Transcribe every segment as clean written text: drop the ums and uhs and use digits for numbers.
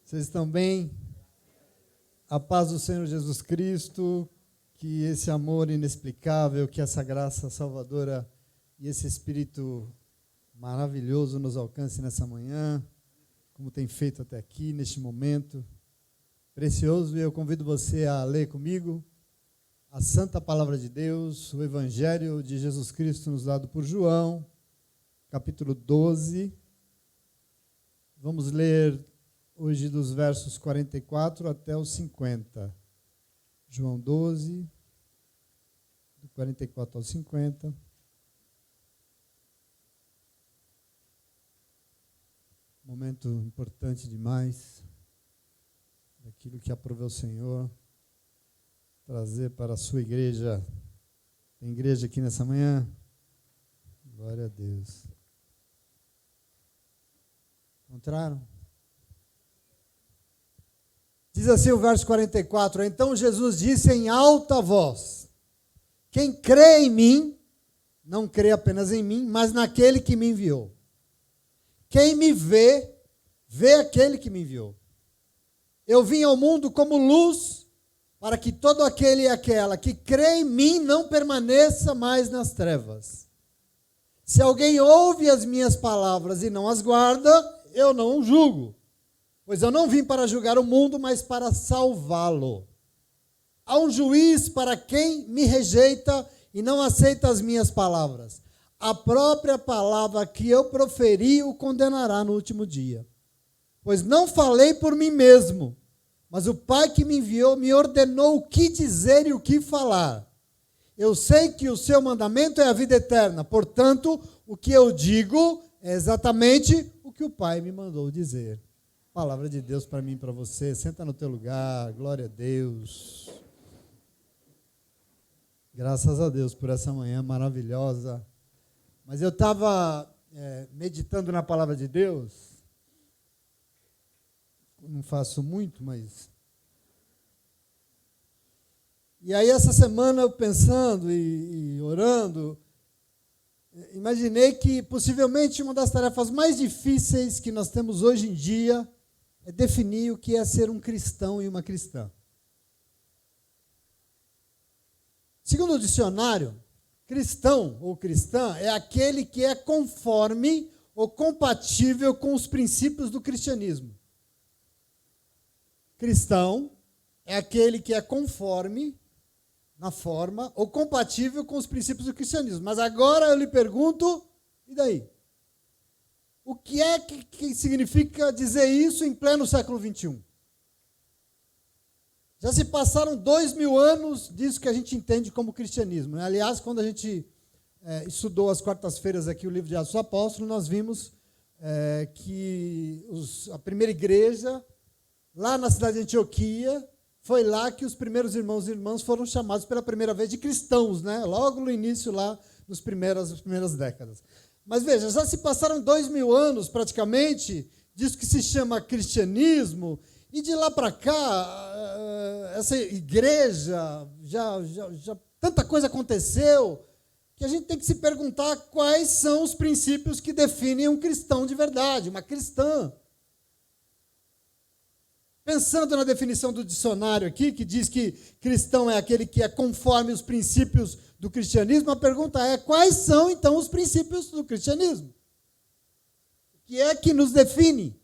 Vocês estão bem? A paz do Senhor Jesus Cristo, que esse amor inexplicável, que essa graça salvadora e esse Espírito maravilhoso nos alcance nessa manhã, como tem feito até aqui, neste momento precioso. E eu convido você a ler comigo a Santa Palavra de Deus, o Evangelho de Jesus Cristo nos dado por João, capítulo 12. Vamos ler hoje dos versos 44 até os 50. João 12, do 44 ao 50. Momento importante demais, daquilo que aprova o Senhor trazer para a sua igreja. Tem igreja aqui nessa manhã? Glória a Deus. Encontraram? Diz assim o verso 44, então Jesus disse em alta voz, quem crê em mim, não crê apenas em mim, mas naquele que me enviou. Quem me vê, vê aquele que me enviou. Eu vim ao mundo como luz, para que todo aquele e aquela que crê em mim não permaneça mais nas trevas. Se alguém ouve as minhas palavras e não as guarda, eu não o julgo. Pois eu não vim para julgar o mundo, mas para salvá-lo. Há um juiz para quem me rejeita e não aceita as minhas palavras. A própria palavra que eu proferi o condenará no último dia. Pois não falei por mim mesmo, mas o Pai que me enviou me ordenou o que dizer e o que falar. Eu sei que o seu mandamento é a vida eterna, portanto, o que eu digo é exatamente o que o Pai me mandou dizer. Palavra de Deus para mim e para você. Senta no teu lugar, glória a Deus. Graças a Deus por essa manhã maravilhosa. Mas eu estava meditando na palavra de Deus. Não faço muito, mas... E aí essa semana eu pensando e orando, imaginei que possivelmente uma das tarefas mais difíceis que nós temos hoje em dia é definir o que é ser um cristão e uma cristã. Segundo o dicionário, cristão ou cristã é aquele que é conforme ou compatível com os princípios do cristianismo. Cristão é aquele que é conforme na forma ou compatível com os princípios do cristianismo. Mas agora eu lhe pergunto, e daí? O que é que significa dizer isso em pleno século XXI? Já se passaram 2000 anos disso que a gente entende como cristianismo. Aliás, quando a gente estudou às quartas-feiras aqui o livro de Atos dos Apóstolos, nós vimos que a primeira igreja, lá na cidade de Antioquia, foi lá que os primeiros irmãos e irmãs foram chamados pela primeira vez de cristãos, né? Logo no início, lá nas primeiras décadas. Mas veja, já se passaram 2000 anos praticamente disso que se chama cristianismo, e de lá para cá, essa igreja, já tanta coisa aconteceu, que a gente tem que se perguntar quais são os princípios que definem um cristão de verdade, uma cristã. Pensando na definição do dicionário aqui, que diz que cristão é aquele que é conforme os princípios do cristianismo, a pergunta é, quais são, então, os princípios do cristianismo? O que é que nos define?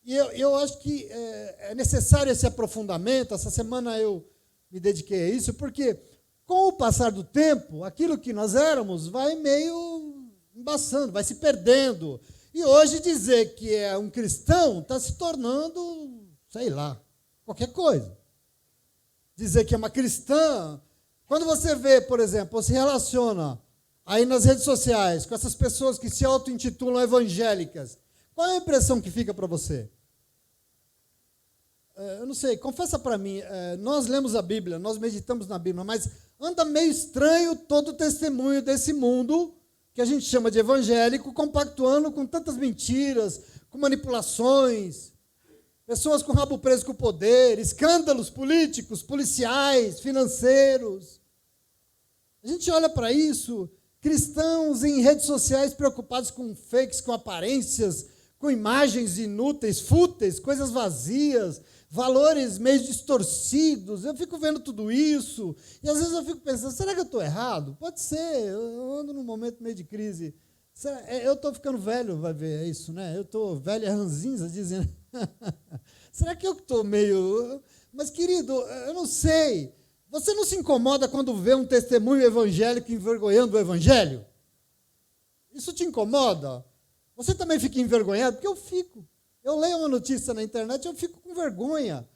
E eu acho que é necessário esse aprofundamento. Essa semana eu me dediquei a isso, porque com o passar do tempo, aquilo que nós éramos vai meio embaçando, vai se perdendo. E hoje dizer que é um cristão está se tornando, sei lá, qualquer coisa. Dizer que é uma cristã, quando você vê, por exemplo, ou se relaciona aí nas redes sociais com essas pessoas que se auto-intitulam evangélicas, qual é a impressão que fica para você? Eu não sei, confessa para mim, nós lemos a Bíblia, nós meditamos na Bíblia, mas anda meio estranho todo o testemunho desse mundo que a gente chama de evangélico, compactuando com tantas mentiras, com manipulações, pessoas com o rabo preso com o poder, escândalos políticos, policiais, financeiros. A gente olha para isso, cristãos em redes sociais preocupados com fakes, com aparências, com imagens inúteis, fúteis, coisas vazias, valores meio distorcidos. Eu fico vendo tudo isso, e às vezes eu fico pensando, será que eu estou errado? Pode ser, eu ando num momento meio de crise. Eu estou ficando velho, vai ver, é isso, né? Eu estou velho e ranzinza, dizendo. Será que eu estou meio... Mas, querido, eu não sei. Você não se incomoda quando vê um testemunho evangélico envergonhando o evangelho? Isso te incomoda? Você também fica envergonhado? Porque eu fico. Eu leio uma notícia na internet e eu fico com vergonha.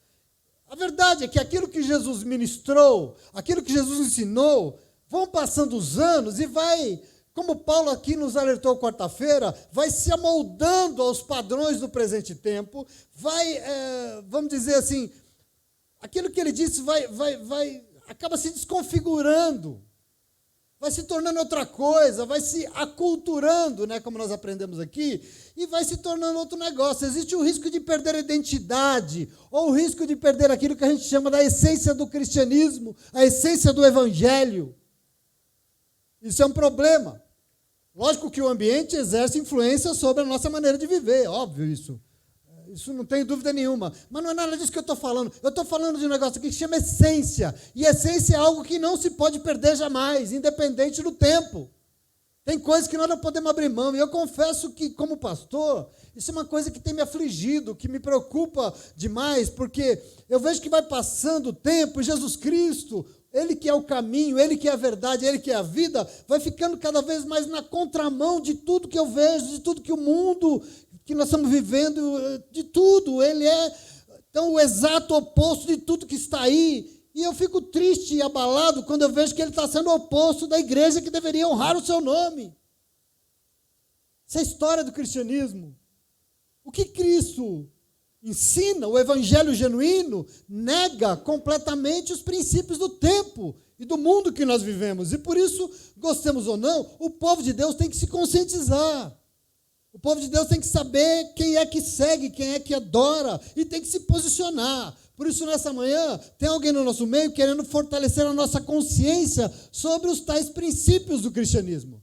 A verdade é que aquilo que Jesus ministrou, aquilo que Jesus ensinou, vão passando os anos e vai, como Paulo aqui nos alertou quarta-feira, vai se amoldando aos padrões do presente tempo, vai, vamos dizer assim, aquilo que ele disse acaba se desconfigurando, vai se tornando outra coisa, vai se aculturando, né, como nós aprendemos aqui, e vai se tornando outro negócio. Existe o risco de perder a identidade, ou o risco de perder aquilo que a gente chama da essência do cristianismo, a essência do evangelho. Isso é um problema. Lógico que o ambiente exerce influência sobre a nossa maneira de viver, óbvio isso. Isso não tem dúvida nenhuma. Mas não é nada disso que eu estou falando. Eu estou falando de um negócio aqui que se chama essência. E essência é algo que não se pode perder jamais, independente do tempo. Tem coisas que nós não podemos abrir mão. E eu confesso que, como pastor, isso é uma coisa que tem me afligido, que me preocupa demais, porque eu vejo que vai passando o tempo e Jesus Cristo, Ele que é o caminho, Ele que é a verdade, Ele que é a vida, vai ficando cada vez mais na contramão de tudo que eu vejo, de tudo que o mundo... que nós estamos vivendo, de tudo. Ele é, então, o exato oposto de tudo que está aí. E eu fico triste e abalado quando eu vejo que ele está sendo o oposto da igreja que deveria honrar o seu nome. Essa é a história do cristianismo. O que Cristo ensina, o evangelho genuíno, nega completamente os princípios do tempo e do mundo que nós vivemos. E por isso, gostemos ou não, o povo de Deus tem que se conscientizar. O povo de Deus tem que saber quem é que segue, quem é que adora, e tem que se posicionar. Por isso, nessa manhã, tem alguém no nosso meio querendo fortalecer a nossa consciência sobre os tais princípios do cristianismo.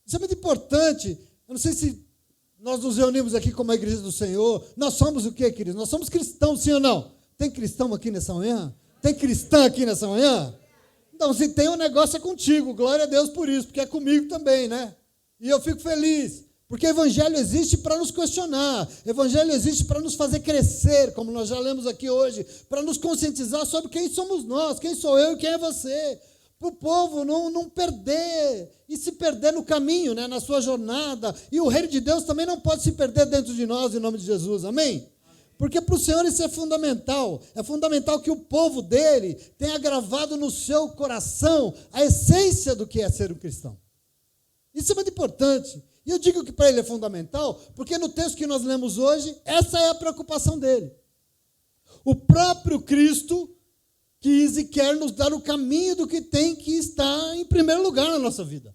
Isso é muito importante. Eu não sei se nós nos reunimos aqui como a igreja do Senhor. Nós somos o quê, queridos? Nós somos cristãos, sim ou não? Tem cristão aqui nessa manhã? Tem cristã aqui nessa manhã? Então, se tem um negócio é contigo. Glória a Deus por isso, porque é comigo também, né? E eu fico feliz. Porque o evangelho existe para nos questionar, o evangelho existe para nos fazer crescer, como nós já lemos aqui hoje, para nos conscientizar sobre quem somos nós, quem sou eu e quem é você, para o povo não perder, e se perder no caminho, né, na sua jornada, e o reino de Deus também não pode se perder dentro de nós, em nome de Jesus, amém? Porque para o Senhor isso é fundamental que o povo dele tenha gravado no seu coração a essência do que é ser um cristão. Isso é muito importante. E eu digo que para ele é fundamental, porque no texto que nós lemos hoje, essa é a preocupação dele. O próprio Cristo quis e quer nos dar o caminho do que tem que estar em primeiro lugar na nossa vida.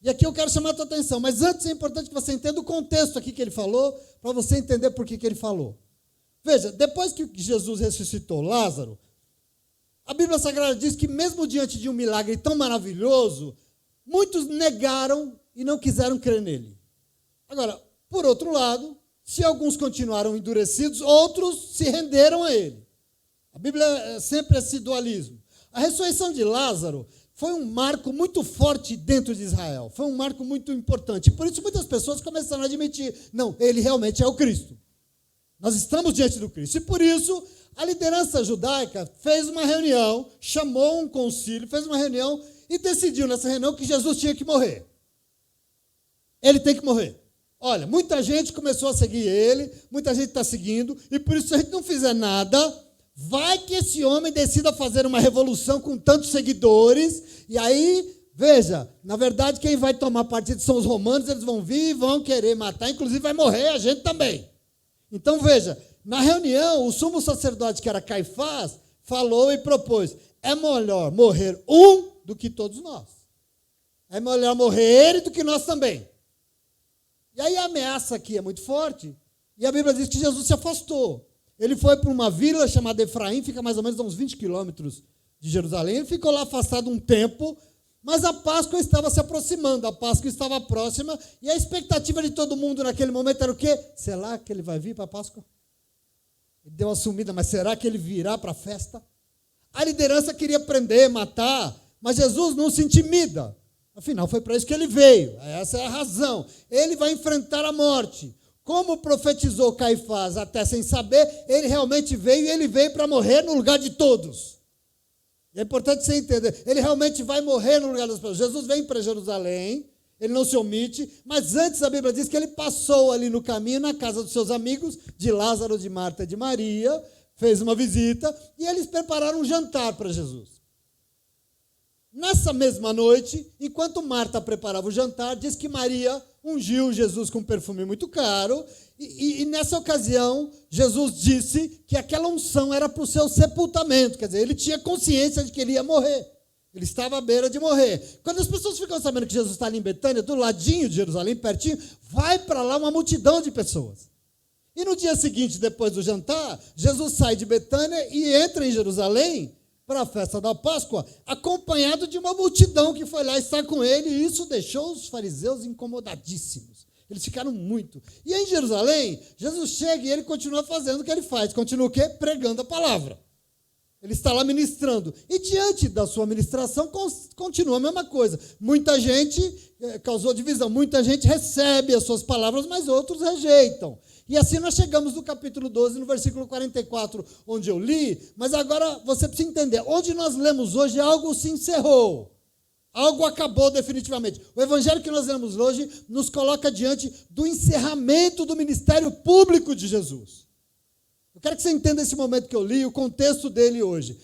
E aqui eu quero chamar a tua atenção, mas antes é importante que você entenda o contexto aqui que ele falou, para você entender por que ele falou. Veja, depois que Jesus ressuscitou Lázaro, a Bíblia Sagrada diz que mesmo diante de um milagre tão maravilhoso, muitos negaram e não quiseram crer nele. Agora, por outro lado, se alguns continuaram endurecidos, outros se renderam a ele. A Bíblia é sempre esse dualismo. A ressurreição de Lázaro foi um marco muito forte dentro de Israel. Foi um marco muito importante. E por isso muitas pessoas começaram a admitir, não, ele realmente é o Cristo. Nós estamos diante do Cristo. E por isso, a liderança judaica fez uma reunião, chamou um concílio, fez uma reunião e decidiu nessa reunião que Jesus tinha que morrer. Ele tem que morrer. Olha, muita gente começou a seguir ele, muita gente está seguindo, e por isso, se a gente não fizer nada, vai que esse homem decida fazer uma revolução com tantos seguidores, e aí, veja, na verdade, quem vai tomar partido são os romanos, eles vão vir e vão querer matar, inclusive vai morrer a gente também. Então, veja, na reunião, o sumo sacerdote, que era Caifás, falou e propôs, é melhor morrer um do que todos nós. É melhor morrer ele do que nós também. E aí a ameaça aqui é muito forte, e a Bíblia diz que Jesus se afastou. Ele foi para uma vila chamada Efraim, fica mais ou menos a uns 20 quilômetros de Jerusalém, ele ficou lá afastado um tempo, Mas a Páscoa estava se aproximando, a Páscoa estava próxima, e a expectativa de todo mundo naquele momento era o quê? Será que ele vai vir para a Páscoa? Ele deu uma sumida, mas será que ele virá para a festa? A liderança queria prender, matar, mas Jesus não se intimida. Afinal, foi para isso que ele veio, essa é a razão. Ele vai enfrentar a morte. Como profetizou Caifás, até sem saber, ele realmente veio, e ele veio para morrer no lugar de todos. É importante você entender, ele realmente vai morrer no lugar das pessoas. Jesus vem para Jerusalém, ele não se omite, mas antes a Bíblia diz que ele passou ali no caminho, na casa dos seus amigos, de Lázaro, de Marta e de Maria, fez uma visita, e eles prepararam um jantar para Jesus. Nessa mesma noite, enquanto Marta preparava o jantar, diz que Maria ungiu Jesus com um perfume muito caro, e nessa ocasião, Jesus disse que aquela unção era para o seu sepultamento, quer dizer, ele tinha consciência de que ele ia morrer, ele estava à beira de morrer. Quando as pessoas ficam sabendo que Jesus está ali em Betânia, do ladinho de Jerusalém, pertinho, vai para lá uma multidão de pessoas. E no dia seguinte, depois do jantar, Jesus sai de Betânia e entra em Jerusalém, para a festa da Páscoa, acompanhado de uma multidão que foi lá estar com ele, e isso deixou os fariseus incomodadíssimos. Eles ficaram muito. E em Jerusalém, Jesus chega e ele continua fazendo o que ele faz. Continua o quê? Pregando a palavra. Ele está lá ministrando. E diante da sua ministração, continua a mesma coisa. Muita gente causou divisão. Muita gente recebe as suas palavras, mas outros rejeitam. E assim nós chegamos no capítulo 12, no versículo 44, onde eu li, mas agora você precisa entender, onde nós lemos hoje, algo se encerrou, algo acabou definitivamente. O evangelho que nós lemos hoje nos coloca diante do encerramento do ministério público de Jesus. Eu quero que você entenda esse momento que eu li, o contexto dele hoje.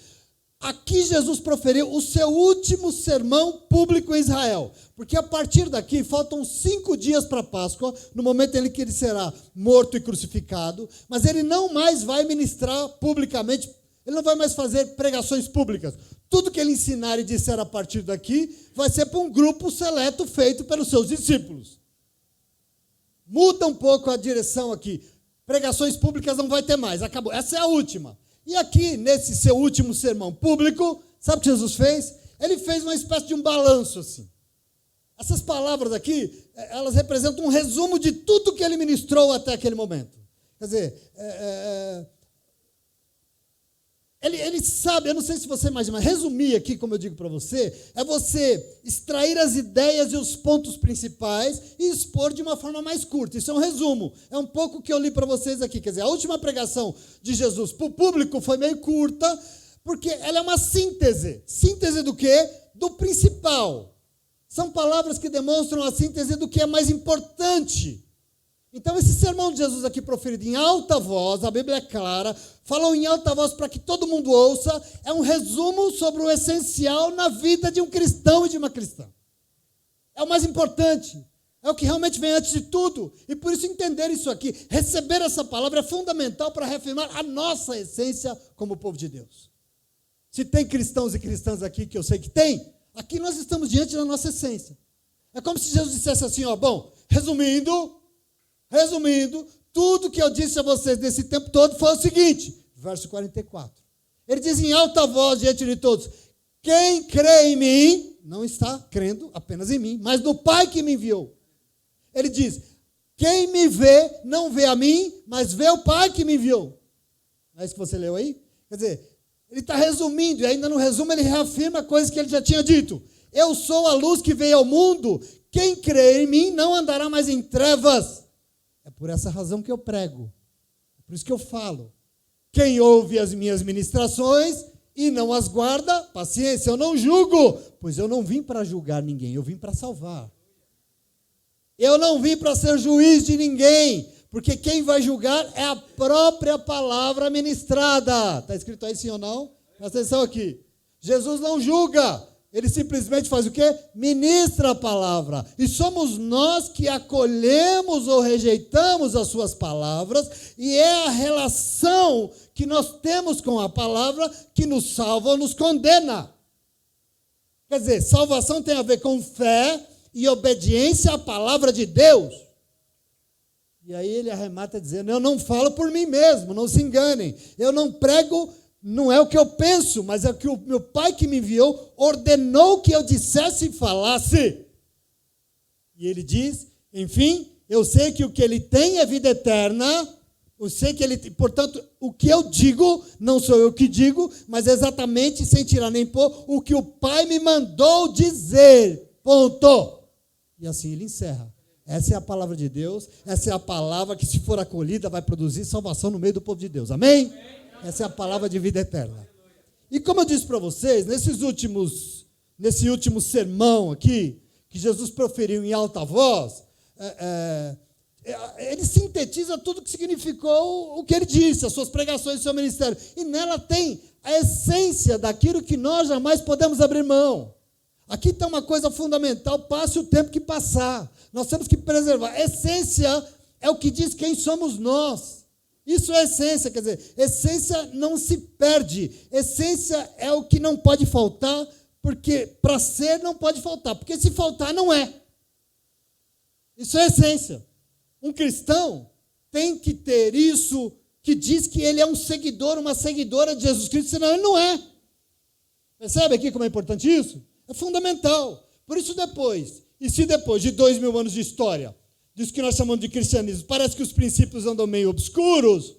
Aqui Jesus proferiu o seu último sermão público em Israel, porque a partir daqui faltam 5 dias para a Páscoa, no momento em que ele será morto e crucificado, mas ele não mais vai ministrar publicamente, ele não vai mais fazer pregações públicas. Tudo que ele ensinar e disser a partir daqui vai ser para um grupo seleto feito pelos seus discípulos. Muda um pouco a direção aqui. Pregações públicas não vai ter mais, acabou. Essa é a última. E aqui, nesse seu último sermão público, sabe o que Jesus fez? Ele fez uma espécie de um balanço assim. Essas palavras aqui, elas representam um resumo de tudo que ele ministrou até aquele momento. Quer dizer, ele sabe, eu não sei se você imagina, mas resumir aqui, como eu digo para você, é você extrair as ideias e os pontos principais e expor de uma forma mais curta. Isso é um resumo, é um pouco o que eu li para vocês aqui. Quer dizer, a última pregação de Jesus para o público foi meio curta, porque ela é uma síntese. Síntese do quê? Do principal. São palavras que demonstram a síntese do que é mais importante. Então, esse sermão de Jesus aqui proferido em alta voz, a Bíblia é clara, falou em alta voz para que todo mundo ouça, é um resumo sobre o essencial na vida de um cristão e de uma cristã. É o mais importante, é o que realmente vem antes de tudo, e por isso entender isso aqui, receber essa palavra é fundamental para reafirmar a nossa essência como povo de Deus. Se tem cristãos e cristãs aqui, que eu sei que tem, aqui nós estamos diante da nossa essência. É como se Jesus dissesse assim, bom, resumindo, tudo que eu disse a vocês nesse tempo todo foi o seguinte, verso 44. Ele diz em alta voz diante de todos, quem crê em mim, não está crendo apenas em mim, mas no Pai que me enviou. Ele diz, quem me vê, não vê a mim, mas vê o Pai que me enviou. Não é isso que você leu aí? Quer dizer, ele está resumindo, e ainda no resumo ele reafirma coisas que ele já tinha dito. Eu sou a luz que veio ao mundo, quem crê em mim não andará mais em trevas. É por essa razão que eu prego. É por isso que eu falo. Quem ouve as minhas ministrações e não as guarda, paciência, eu não julgo, pois eu não vim para julgar ninguém, eu vim para salvar. Eu não vim para ser juiz de ninguém, porque quem vai julgar é a própria palavra ministrada. Está escrito aí sim ou não? Presta atenção aqui. Jesus não julga. Ele simplesmente faz o quê? Ministra a palavra. E somos nós que acolhemos ou rejeitamos as suas palavras, e é a relação que nós temos com a palavra que nos salva ou nos condena. Quer dizer, salvação tem a ver com fé e obediência à palavra de Deus. E aí ele arremata dizendo, eu não falo por mim mesmo, não se enganem. Eu não prego não é o que eu penso, mas é o que o meu Pai que me enviou ordenou que eu dissesse e falasse. E ele diz, enfim, eu sei que o que ele tem é vida eterna, eu sei que ele, portanto, o que eu digo, não sou eu que digo, mas exatamente, sem tirar nem pôr, o que o Pai me mandou dizer, ponto. E assim ele encerra. Essa é a palavra de Deus, essa é a palavra que, se for acolhida, vai produzir salvação no meio do povo de Deus, amém? Essa é a palavra de vida eterna. E como eu disse para vocês, nesse último sermão aqui, que Jesus proferiu em alta voz, ele sintetiza tudo o que significou o que ele disse, as suas pregações, o seu ministério. E nela tem a essência daquilo que nós jamais podemos abrir mão. Aqui está uma coisa fundamental, passe o tempo que passar. Nós temos que preservar. Essência é o que diz quem somos nós. Isso é essência, quer dizer, essência não se perde. Essência é o que não pode faltar, porque para ser não pode faltar, porque se faltar não é. Isso é essência. Um cristão tem que ter isso que diz que ele é um seguidor, uma seguidora de Jesus Cristo, senão ele não é. Percebe aqui como é importante isso? É fundamental. Por isso se depois de 2000 anos de história, disso que nós chamamos de cristianismo, parece que os princípios andam meio obscuros,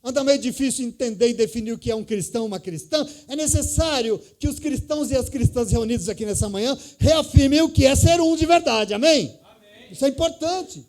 anda meio difícil entender e definir o que é um cristão, uma cristã, é necessário que os cristãos e as cristãs reunidos aqui nessa manhã reafirmem o que é ser um de verdade, amém? Amém. Isso é importante.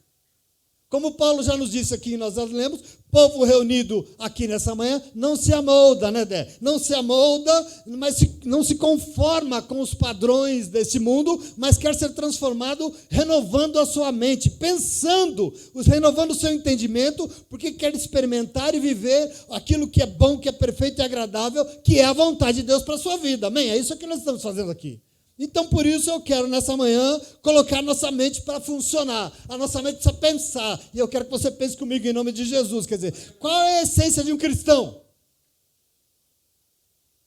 Como Paulo já nos disse aqui, nós lemos, povo reunido aqui nessa manhã, não se amolda, né, Dé? Não se amolda, mas não se conforma com os padrões desse mundo, mas quer ser transformado, renovando a sua mente, pensando, renovando o seu entendimento, porque quer experimentar e viver aquilo que é bom, que é perfeito e agradável, que é a vontade de Deus para a sua vida, amém? É isso que nós estamos fazendo aqui. Então, por isso, eu quero, nessa manhã, colocar nossa mente para funcionar. A nossa mente precisa pensar. E eu quero que você pense comigo em nome de Jesus. Quer dizer, qual é a essência de um cristão?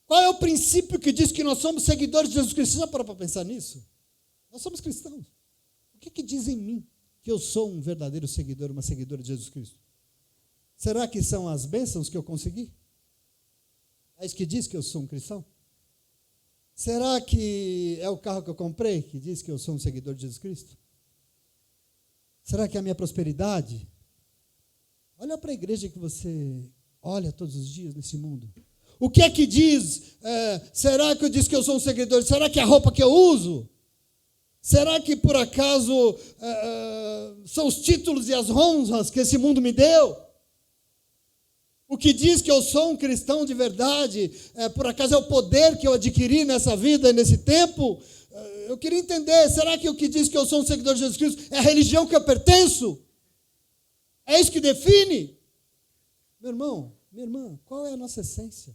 Qual é o princípio que diz que nós somos seguidores de Jesus Cristo? Você já parou para pensar nisso? Nós somos cristãos. O que diz em mim que eu sou um verdadeiro seguidor, uma seguidora de Jesus Cristo? Será que são as bênçãos que eu consegui? É isso que diz que eu sou um cristão? Será que é o carro que eu comprei que diz que eu sou um seguidor de Jesus Cristo? Será que é a minha prosperidade? Olha para a igreja que você olha todos os dias nesse mundo. O que é que diz? Será que eu disse que eu sou um seguidor? Será que é a roupa que eu uso? Será que por acaso são os títulos e as honras que esse mundo me deu? O que diz que eu sou um cristão de verdade, por acaso é o poder que eu adquiri nessa vida e nesse tempo? Eu queria entender, será que o que diz que eu sou um seguidor de Jesus Cristo é a religião que eu pertenço? É isso que define? Meu irmão, minha irmã, qual é a nossa essência?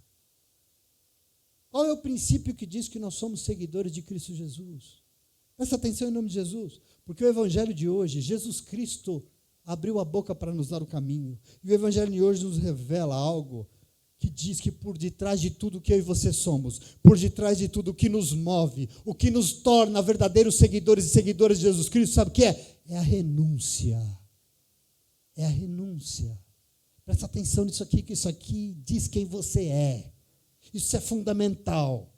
Qual é o princípio que diz que nós somos seguidores de Cristo Jesus? Presta atenção em nome de Jesus, porque o evangelho de hoje, Jesus Cristo abriu a boca para nos dar o caminho. E o evangelho de hoje nos revela algo que diz que por detrás de tudo que eu e você somos, por detrás de tudo que nos move, o que nos torna verdadeiros seguidores e seguidoras de Jesus Cristo, sabe o que é? É a renúncia. É a renúncia. Presta atenção nisso aqui, que isso aqui diz quem você é. Isso é fundamental.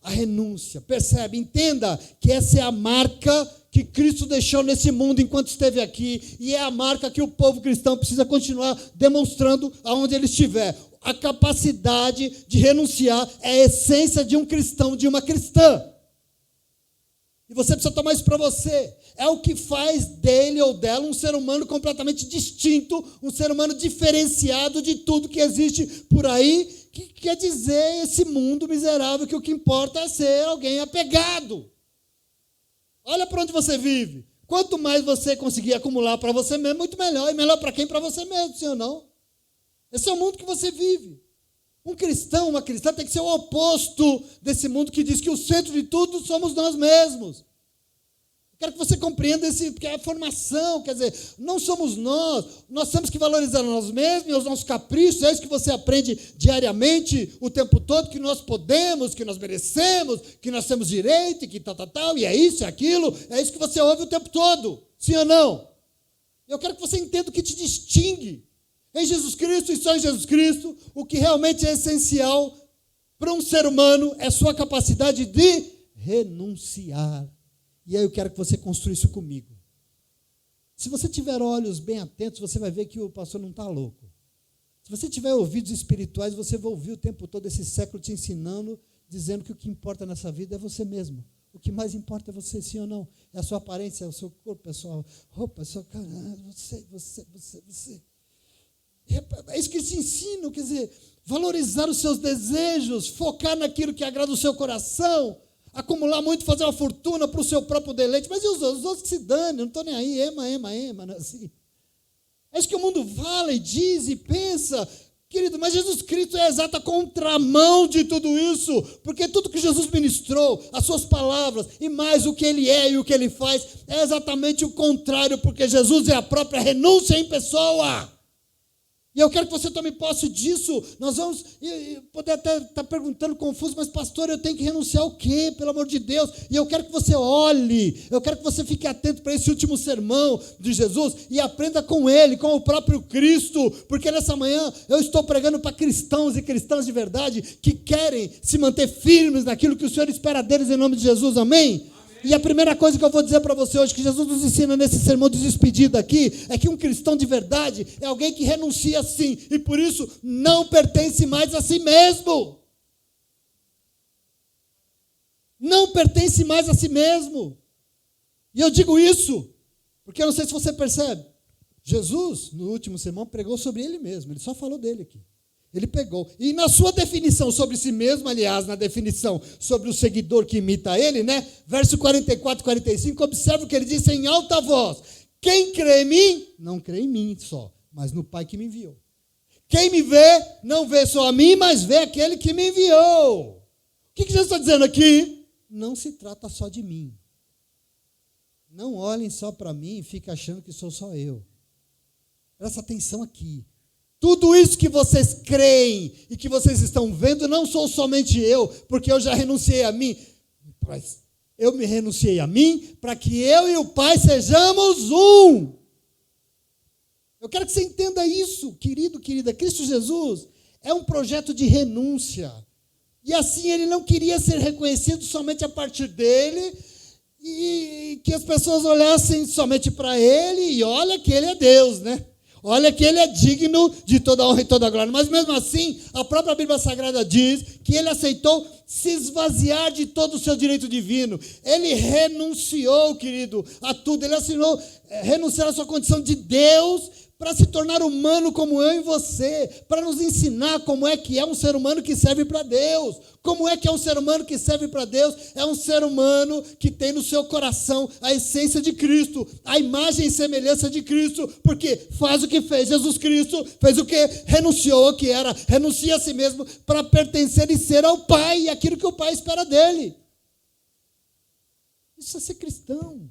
A renúncia, percebe? Entenda que essa é a marca que Cristo deixou nesse mundo enquanto esteve aqui, e é a marca que o povo cristão precisa continuar demonstrando aonde ele estiver. A capacidade de renunciar é a essência de um cristão, de uma cristã. E você precisa tomar isso para você. É o que faz dele ou dela um ser humano completamente distinto, um ser humano diferenciado de tudo que existe por aí, que quer dizer esse mundo miserável que o que importa é ser alguém apegado. Olha para onde você vive. Quanto mais você conseguir acumular para você mesmo, muito melhor. E melhor para quem? Para você mesmo, sim ou não? Esse é o mundo que você vive. Um cristão, uma cristã tem que ser o oposto desse mundo que diz que o centro de tudo somos nós mesmos. Quero que você compreenda isso, porque é a formação, quer dizer, não somos nós temos que valorizar nós mesmos, os nossos caprichos, é isso que você aprende diariamente, o tempo todo, que nós podemos, que nós merecemos, que nós temos direito, que tal, e é isso, é aquilo, é isso que você ouve o tempo todo, sim ou não? Eu quero que você entenda o que te distingue em Jesus Cristo e só em Jesus Cristo, o que realmente é essencial para um ser humano é sua capacidade de renunciar. E aí eu quero que você construa isso comigo. Se você tiver olhos bem atentos, você vai ver que o pastor não está louco. Se você tiver ouvidos espirituais, você vai ouvir o tempo todo esse século te ensinando, dizendo que o que importa nessa vida é você mesmo. O que mais importa é você, sim ou não? É a sua aparência, é o seu corpo, é a sua roupa, é a sua cara, você. É isso que eles te ensinam, quer dizer, valorizar os seus desejos, focar naquilo que agrada o seu coração, acumular muito, fazer uma fortuna para o seu próprio deleite. Mas e os outros que se dane, eu não estou nem aí, ema, não é assim? É isso que o mundo fala e diz e pensa. Querido, mas Jesus Cristo é a exata contramão de tudo isso, porque tudo que Jesus ministrou, as suas palavras, e mais o que Ele é e o que Ele faz, é exatamente o contrário, porque Jesus é a própria renúncia em pessoa. E eu quero que você tome posse disso. Nós vamos poder até estar perguntando confuso, mas pastor, eu tenho que renunciar o quê? Pelo amor de Deus. E eu quero que você olhe, eu quero que você fique atento para esse último sermão de Jesus e aprenda com ele, com o próprio Cristo, porque nessa manhã eu estou pregando para cristãos e cristãs de verdade que querem se manter firmes naquilo que o Senhor espera deles em nome de Jesus, amém? E a primeira coisa que eu vou dizer para você hoje, que Jesus nos ensina nesse sermão de despedida aqui, é que um cristão de verdade é alguém que renuncia sim, e por isso não pertence mais a si mesmo. Não pertence mais a si mesmo. E eu digo isso, porque eu não sei se você percebe, Jesus, no último sermão, pregou sobre ele mesmo, ele só falou dele aqui. Ele pegou, e na sua definição sobre si mesmo, aliás, na definição sobre o seguidor que imita ele, né? Verso 44 e 45, observa o que ele disse em alta voz: quem crê em mim, não crê em mim só, mas no Pai que me enviou. Quem me vê, não vê só a mim, mas vê aquele que me enviou. O que Jesus está dizendo aqui? Não se trata só de mim. Não olhem só para mim e fiquem achando que sou só eu. Presta atenção aqui. Tudo isso que vocês creem e que vocês estão vendo, não sou somente eu, porque eu já renunciei a mim, mas eu me renunciei a mim para que eu e o Pai sejamos um. Eu quero que você entenda isso, querido, querida. Cristo Jesus é um projeto de renúncia. E assim ele não queria ser reconhecido somente a partir dele e que as pessoas olhassem somente para ele e olha que ele é Deus, né? Olha que ele é digno de toda a honra e toda a glória. Mas mesmo assim, a própria Bíblia Sagrada diz que ele aceitou se esvaziar de todo o seu direito divino. Ele renunciou, querido, a tudo. Ele assinou renunciar à sua condição de Deus para se tornar humano como eu e você, para nos ensinar como é que é um ser humano que serve para Deus. Como é que é um ser humano que serve para Deus? É um ser humano que tem no seu coração a essência de Cristo, a imagem e semelhança de Cristo, porque faz o que fez Jesus Cristo, fez o que renunciou, que era, renuncia a si mesmo para pertencer e ser ao Pai, e aquilo que o Pai espera dele. Isso é ser cristão.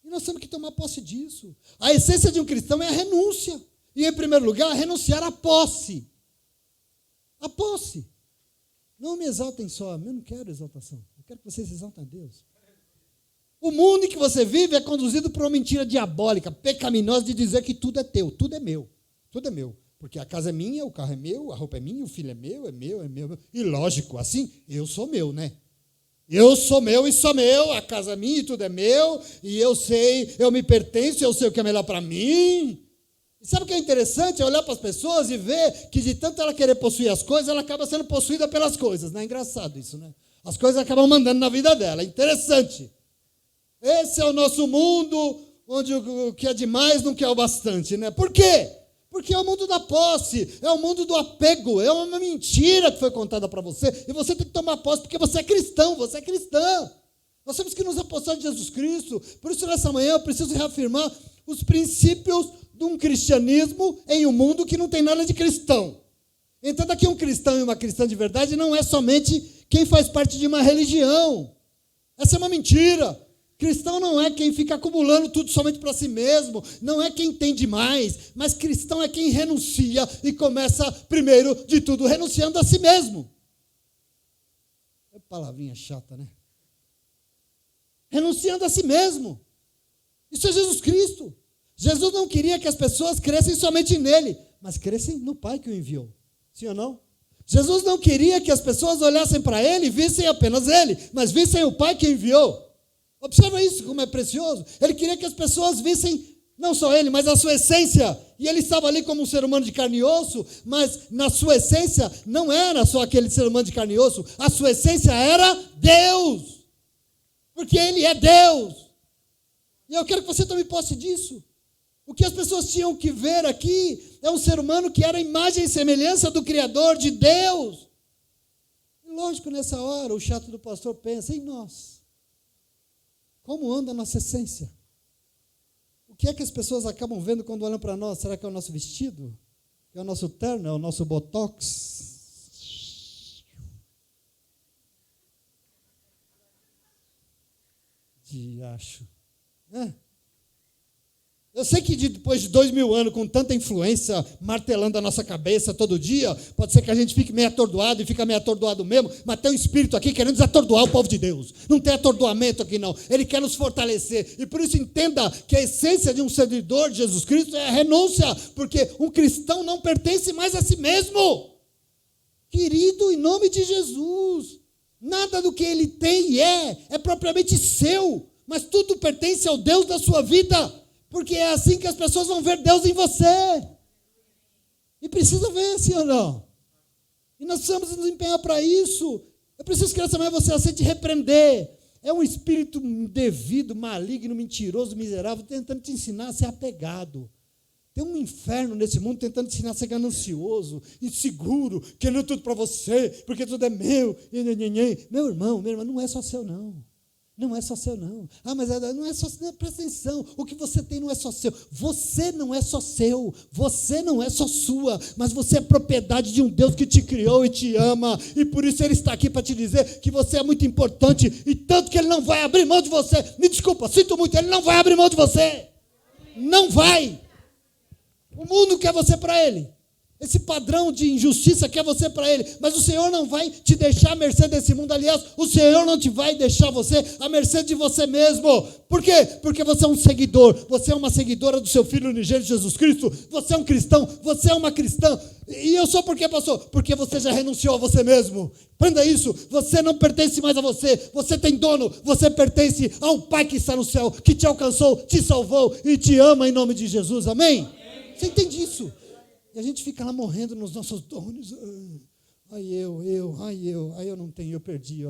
E nós temos que tomar posse disso. A essência de um cristão é a renúncia. E, em primeiro lugar, renunciar à posse. A posse. Não me exaltem só, eu não quero exaltação. Eu quero que vocês exaltem a Deus. O mundo em que você vive é conduzido por uma mentira diabólica, pecaminosa, de dizer que tudo é teu, tudo é meu. Tudo é meu. Porque a casa é minha, o carro é meu, a roupa é minha, o filho é meu, é meu, é meu. E lógico, assim, eu sou meu, né? Eu sou meu e sou meu, a casa é minha e tudo é meu, e eu sei, eu me pertenço, eu sei o que é melhor para mim. E sabe o que é interessante? É olhar para as pessoas e ver que de tanto ela querer possuir as coisas, ela acaba sendo possuída pelas coisas. Não é engraçado isso, né? As coisas acabam mandando na vida dela, é interessante. Esse é o nosso mundo, onde o que é demais não quer o bastante, né? Por quê? Porque é o mundo da posse, é o mundo do apego, é uma mentira que foi contada para você, e você tem que tomar posse, porque você é cristão, você é cristã. Nós temos que nos apossar de Jesus Cristo. Por isso, nessa manhã, eu preciso reafirmar os princípios de um cristianismo em um mundo que não tem nada de cristão. Entenda que um cristão e uma cristã de verdade não é somente quem faz parte de uma religião. Essa é uma mentira. Cristão não é quem fica acumulando tudo somente para si mesmo, não é quem tem demais, mas cristão é quem renuncia e começa, primeiro de tudo, renunciando a si mesmo. É palavrinha chata, né? Renunciando a si mesmo. Isso é Jesus Cristo. Jesus não queria que as pessoas crescem somente nele, mas crescem no Pai que o enviou. Sim ou não? Jesus não queria que as pessoas olhassem para ele e vissem apenas ele, mas vissem o Pai que enviou. Observa isso, como é precioso. Ele queria que as pessoas vissem não só ele, mas a sua essência. E ele estava ali como um ser humano de carne e osso, mas na sua essência não era só aquele ser humano de carne e osso, a sua essência era Deus. Porque ele é Deus. E eu quero que você tome posse disso. O que as pessoas tinham que ver aqui é um ser humano que era a imagem e semelhança do Criador, de Deus. E lógico, nessa hora, o chato do pastor pensa em nós. Como anda a nossa essência? O que é que as pessoas acabam vendo quando olham para nós? Será que é o nosso vestido? É o nosso terno? É o nosso botox? Diacho. Eu sei que depois de 2000 anos, com tanta influência martelando a nossa cabeça todo dia, pode ser que a gente fique meio atordoado e fica meio atordoado mesmo, mas tem um espírito aqui querendo desatordoar o povo de Deus. Não tem atordoamento aqui não. Ele quer nos fortalecer. E por isso entenda que a essência de um seguidor de Jesus Cristo é a renúncia, porque um cristão não pertence mais a si mesmo. Querido, em nome de Jesus, nada do que ele tem e é propriamente seu, mas tudo pertence ao Deus da sua vida. Porque é assim que as pessoas vão ver Deus em você. E precisa ver, sim ou não? E nós precisamos nos empenhar para isso. Eu preciso que essa manhã você aceite repreender. É um espírito indevido, maligno, mentiroso, miserável, tentando te ensinar a ser apegado. Tem um inferno nesse mundo tentando te ensinar a ser ganancioso, inseguro, querendo tudo para você, porque tudo é meu. Meu irmão, não é só seu, não. Não é só seu, não. Mas não é só seu, presta atenção. O que você tem não é só seu. Você não é só seu. Você não é só sua. Mas você é propriedade de um Deus que te criou e te ama. E por isso Ele está aqui para te dizer que você é muito importante. E tanto que Ele não vai abrir mão de você. Me desculpa, sinto muito. Ele não vai abrir mão de você. Não vai. O mundo quer você para Ele. Esse padrão de injustiça quer você para ele, mas o Senhor não vai te deixar à mercê desse mundo. Aliás, o Senhor não te vai deixar você à mercê de você mesmo. Por quê? Porque você é um seguidor, você é uma seguidora do seu Filho unigênito Jesus Cristo, você é um cristão, você é uma cristã. E eu sou por quê, pastor? Porque você já renunciou a você mesmo. Prenda isso, você não pertence mais a você, você tem dono, você pertence ao Pai que está no céu, que te alcançou, te salvou e te ama em nome de Jesus, amém? Você entende isso? E a gente fica lá morrendo nos nossos donos. Eu não tenho, eu perdi.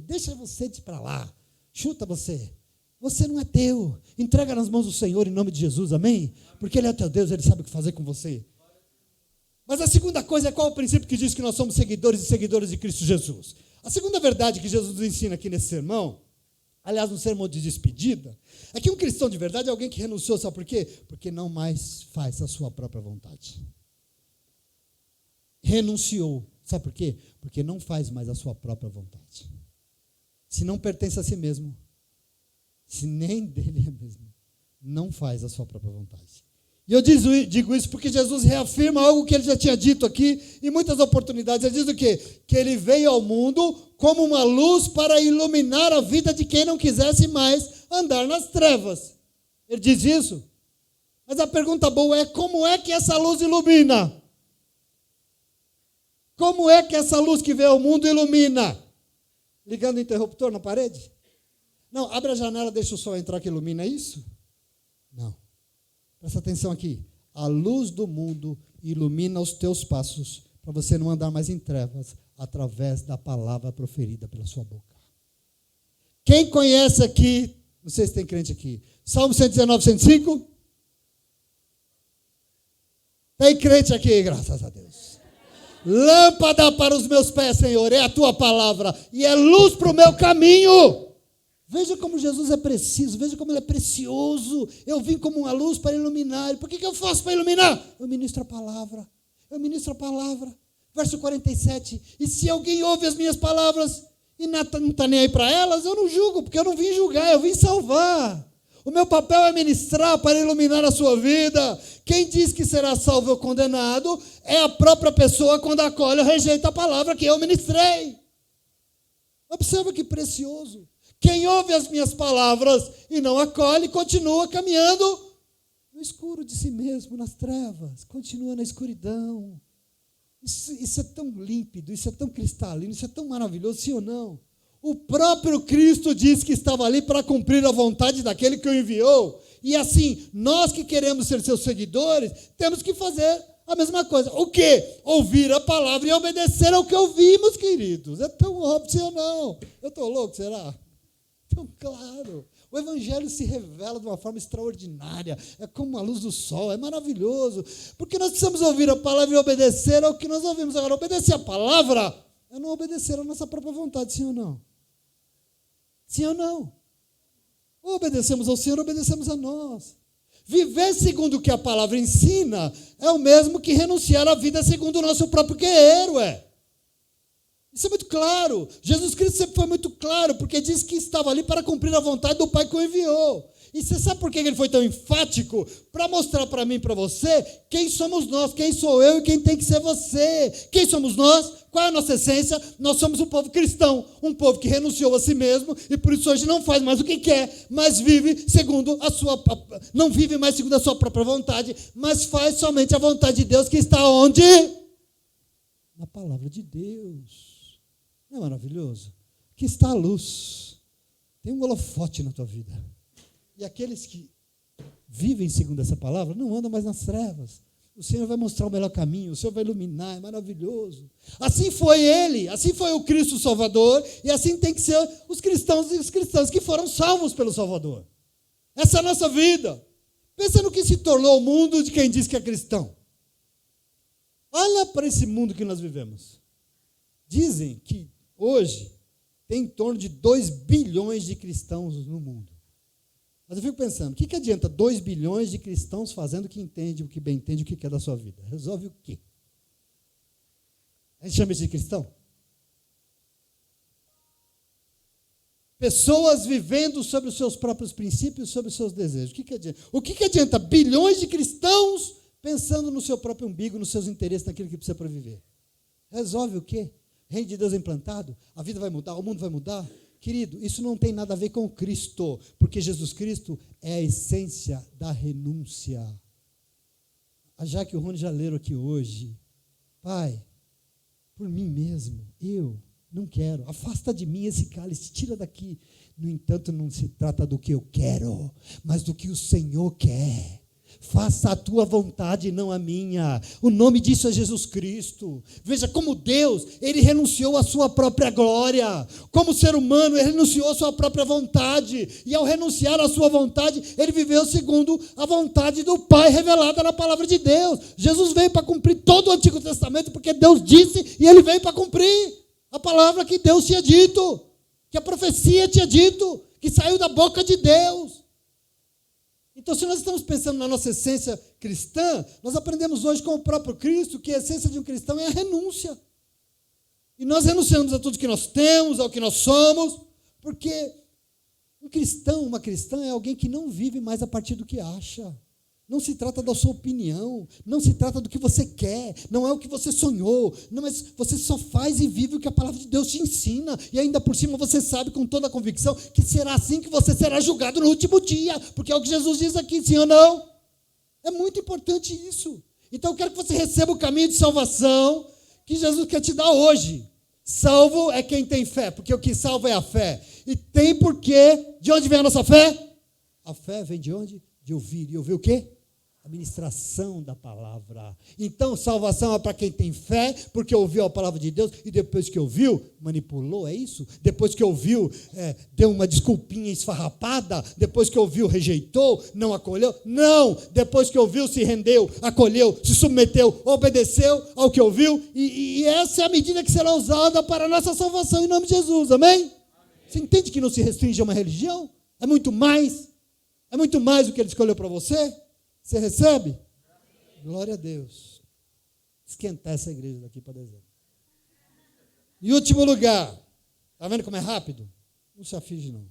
Deixa você de para lá. Chuta você. Você não é teu. Entrega nas mãos do Senhor em nome de Jesus, amém? Porque Ele é teu Deus, Ele sabe o que fazer com você. Mas a segunda coisa é qual o princípio que diz que nós somos seguidores e seguidoras de Cristo Jesus? A segunda verdade que Jesus nos ensina aqui nesse sermão, aliás, no sermão de despedida, é que um cristão de verdade é alguém que renunciou, sabe por quê? Porque não mais faz a sua própria vontade. Renunciou, sabe por quê? Porque não faz mais a sua própria vontade. Se não pertence a si mesmo, se nem dele é mesmo, não faz a sua própria vontade. E eu digo isso porque Jesus reafirma algo que Ele já tinha dito aqui em muitas oportunidades. Ele diz o quê? Que Ele veio ao mundo como uma luz para iluminar a vida de quem não quisesse mais andar nas trevas. Ele diz isso. Mas a pergunta boa é, como é que essa luz ilumina? Como é que essa luz que veio ao mundo ilumina? Ligando o interruptor na parede? Não, abre a janela, deixa o sol entrar que ilumina isso? Não. Presta atenção aqui. A luz do mundo ilumina os teus passos para você não andar mais em trevas através da palavra proferida pela sua boca. Quem conhece aqui, não sei se tem crente aqui, Salmo 119, 105? Tem crente aqui, graças a Deus. Lâmpada para os meus pés, Senhor, é a tua palavra e é luz para o meu caminho. Veja como Jesus é preciso, veja como Ele é precioso. Eu vim como uma luz para iluminar. Por que eu faço para iluminar? Eu ministro a palavra. Verso 47. E se alguém ouve as minhas palavras e não está nem aí para elas, eu não julgo, porque eu não vim julgar, eu vim salvar. O meu papel é ministrar para iluminar a sua vida. Quem diz que será salvo ou condenado é a própria pessoa quando acolhe ou rejeita a palavra que eu ministrei. Observa que precioso. Quem ouve as minhas palavras e não acolhe, continua caminhando. no escuro de si mesmo, nas trevas, continua na escuridão. Isso é tão límpido, isso é tão cristalino, isso é tão maravilhoso, sim ou não? O próprio Cristo disse que estava ali para cumprir a vontade daquele que o enviou. E assim, nós que queremos ser seus seguidores, temos que fazer a mesma coisa. O quê? Ouvir a palavra e obedecer ao que ouvimos, queridos. É tão óbvio, sim ou não? Eu estou louco, será? Tão claro. O Evangelho se revela de uma forma extraordinária. É como a luz do sol, é maravilhoso. Porque nós precisamos ouvir a palavra e obedecer ao que nós ouvimos. Agora, obedecer a palavra é não obedecer à nossa própria vontade, sim ou não? Sim ou não? Ou obedecemos ao Senhor, ou obedecemos a nós. Viver segundo o que a palavra ensina é o mesmo que renunciar à vida segundo o nosso próprio querer, ué. Isso é muito claro. Jesus Cristo sempre foi muito claro, porque disse que estava ali para cumprir a vontade do Pai que o enviou. E você sabe por que ele foi tão enfático? Para mostrar para mim e para você quem somos nós, quem sou eu e quem tem que ser você. Quem somos nós? Qual é a nossa essência? Nós somos um povo cristão, um povo que renunciou a si mesmo e por isso hoje não faz mais o que quer, mas vive segundo a sua, não vive mais segundo a sua própria vontade, mas faz somente a vontade de Deus que está onde? Na palavra de Deus. Não é maravilhoso? Aqui está a luz. Tem um holofote na tua vida. E aqueles que vivem segundo essa palavra não andam mais nas trevas. O Senhor vai mostrar o melhor caminho, o Senhor vai iluminar, é maravilhoso. Assim foi Ele, assim foi o Cristo Salvador, e assim tem que ser os cristãos e os cristãs que foram salvos pelo Salvador. Essa é a nossa vida. Pensa no que se tornou o mundo de quem diz que é cristão. Olha para esse mundo que nós vivemos. Dizem que hoje tem em torno de 2 bilhões de cristãos no mundo. Mas eu fico pensando, o que adianta 2 bilhões de cristãos fazendo o que entende, o que bem entende, o que quer da sua vida? Resolve o quê? A gente chama isso de cristão? Pessoas vivendo sobre os seus próprios princípios, sobre os seus desejos. O que adianta bilhões de cristãos pensando no seu próprio umbigo, nos seus interesses, naquilo que precisa para viver? Resolve o quê? Reino de Deus é implantado? A vida vai mudar? O mundo vai mudar? Querido, isso não tem nada a ver com Cristo, porque Jesus Cristo é a essência da renúncia. Já que o Rony já leram aqui hoje, Pai, por mim mesmo, eu não quero, afasta de mim esse cálice, tira daqui. No entanto, não se trata do que eu quero, mas do que o Senhor quer. Faça a tua vontade e não a minha. O nome disso é Jesus Cristo. Veja como Deus, Ele renunciou à sua própria glória. Como ser humano, Ele renunciou à sua própria vontade. E ao renunciar à sua vontade, Ele viveu segundo a vontade do Pai revelada na palavra de Deus. Jesus veio para cumprir todo o Antigo Testamento, porque Deus disse e Ele veio para cumprir a palavra que Deus tinha dito, que a profecia tinha dito, que saiu da boca de Deus. Então, se nós estamos pensando na nossa essência cristã, nós aprendemos hoje com o próprio Cristo que a essência de um cristão é a renúncia. E nós renunciamos a tudo que nós temos, ao que nós somos, porque um cristão, uma cristã é alguém que não vive mais a partir do que acha. Não se trata da sua opinião, não se trata do que você quer, não é o que você sonhou, não, mas você só faz e vive o que a palavra de Deus te ensina, e ainda por cima você sabe com toda a convicção que será assim que você será julgado no último dia, porque é o que Jesus diz aqui, sim ou não? É muito importante isso. Então eu quero que você receba o caminho de salvação que Jesus quer te dar hoje. Salvo é quem tem fé, porque o que salva é a fé. E tem porquê. De onde vem a nossa fé? A fé vem de onde? De ouvir. E ouvir o quê? A ministração da palavra. Então, salvação é para quem tem fé, porque ouviu a palavra de Deus, e depois que ouviu, manipulou, é isso? Depois que ouviu, deu uma desculpinha esfarrapada, depois que ouviu, rejeitou, não acolheu? Não! Depois que ouviu, se rendeu, acolheu, se submeteu, obedeceu ao que ouviu, e essa é a medida que será usada para a nossa salvação, em nome de Jesus, amém? Você entende que não se restringe a uma religião? É muito mais o que Ele escolheu para você? Você recebe? Glória a Deus. Esquentar essa igreja daqui para dezembro. Em último lugar, está vendo como é rápido? Não se aflige não.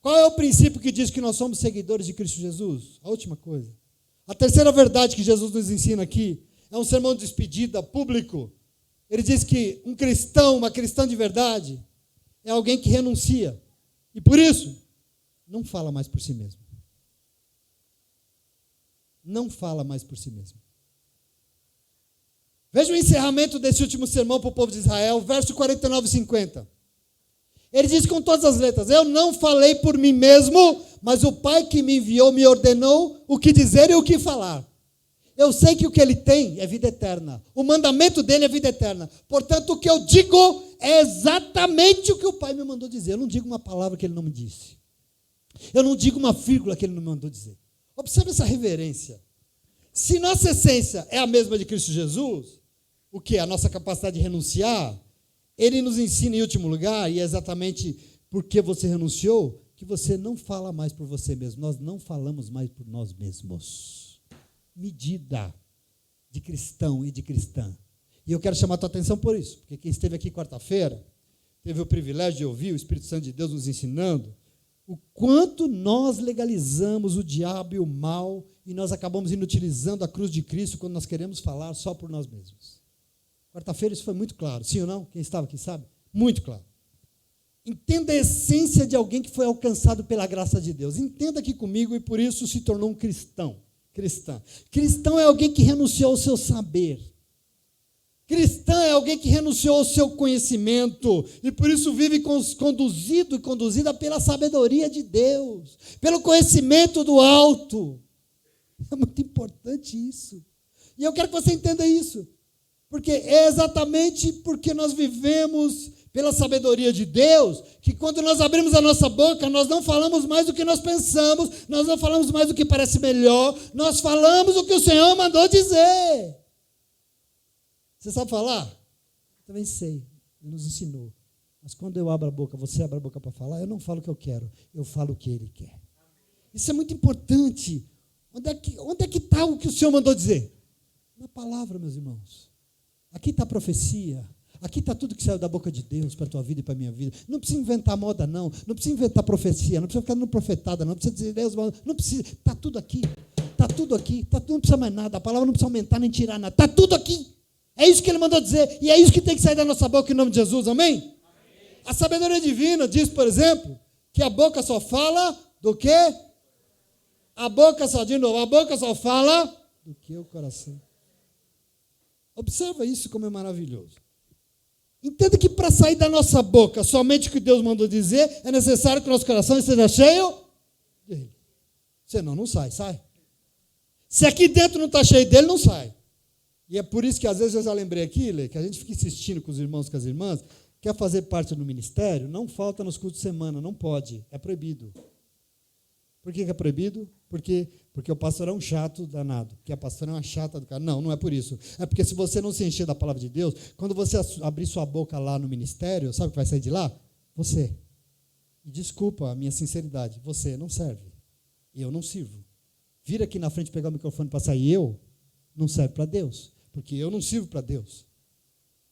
Qual é o princípio que diz que nós somos seguidores de Cristo Jesus? A última coisa. A terceira verdade que Jesus nos ensina aqui é um sermão de despedida público. Ele diz que um cristão, uma cristã de verdade, é alguém que renuncia. E por isso, não fala mais por si mesmo. Não fala mais por si mesmo. Veja o encerramento desse último sermão para o povo de Israel, verso 49 e 50. Ele diz com todas as letras: eu não falei por mim mesmo, mas o Pai que me enviou me ordenou o que dizer e o que falar. Eu sei que o que ele tem é vida eterna. O mandamento dele é vida eterna. Portanto, o que eu digo é exatamente o que o Pai me mandou dizer. Eu não digo uma palavra que ele não me disse. Eu não digo uma vírgula que ele não me mandou dizer. Observe essa reverência. Se nossa essência é a mesma de Cristo Jesus, o que? A nossa capacidade de renunciar, ele nos ensina em último lugar, e é exatamente porque você renunciou, que você não fala mais por você mesmo. Nós não falamos mais por nós mesmos. Medida de cristão e de cristã. E eu quero chamar a tua atenção por isso, porque quem esteve aqui quarta-feira, teve o privilégio de ouvir o Espírito Santo de Deus nos ensinando o quanto nós legalizamos o diabo e o mal, e nós acabamos inutilizando a cruz de Cristo quando nós queremos falar só por nós mesmos. Quarta-feira isso foi muito claro, sim ou não? Quem estava aqui sabe? Muito claro. Entenda a essência de alguém que foi alcançado pela graça de Deus. Entenda aqui comigo, e por isso se tornou um cristão. Cristã. Cristão é alguém que renunciou ao seu saber. Cristã é alguém que renunciou ao seu conhecimento e por isso vive conduzido e conduzida pela sabedoria de Deus, pelo conhecimento do alto. É muito importante isso. E eu quero que você entenda isso, porque é exatamente porque nós vivemos pela sabedoria de Deus, que quando nós abrimos a nossa boca, nós não falamos mais do que nós pensamos, nós não falamos mais do que parece melhor, nós falamos o que o Senhor mandou dizer. Você sabe falar? Eu também sei, Ele nos ensinou. Mas quando eu abro a boca, você abre a boca para falar, eu não falo o que eu quero, eu falo o que Ele quer. Isso é muito importante. Onde é que está o que o Senhor mandou dizer? Na palavra, meus irmãos. Aqui está a profecia. Aqui está tudo que saiu da boca de Deus para a tua vida e para a minha vida. Não precisa inventar moda, não. Não precisa inventar profecia. Não precisa ficar no profetada, não. Não precisa dizer Deus, não precisa. Está tudo aqui. Está tudo aqui. Não precisa mais nada. A palavra não precisa aumentar nem tirar nada. Está tudo aqui. É isso que Ele mandou dizer. E é isso que tem que sair da nossa boca em nome de Jesus. Amém? Amém. A sabedoria divina diz, por exemplo, que a boca só fala do quê? A boca só fala do que o coração. Observa isso como é maravilhoso. Entenda que para sair da nossa boca somente o que Deus mandou dizer, é necessário que o nosso coração esteja cheio dele. Senão não sai. Se aqui dentro não está cheio dele, não sai. E é por isso que às vezes eu já lembrei aqui, Lê, que a gente fica insistindo com os irmãos e com as irmãs, quer fazer parte do ministério, não falta nos cultos de semana, não pode, é proibido. Por que é proibido? Porque o pastor é um chato danado, porque a pastora é uma chata do cara. Não é por isso. É porque se você não se encher da palavra de Deus, quando você abrir sua boca lá no ministério, sabe o que vai sair de lá? Você. E desculpa a minha sinceridade, você não serve. Eu não sirvo. Vir aqui na frente pegar o microfone para sair não serve para Deus, porque eu não sirvo para Deus.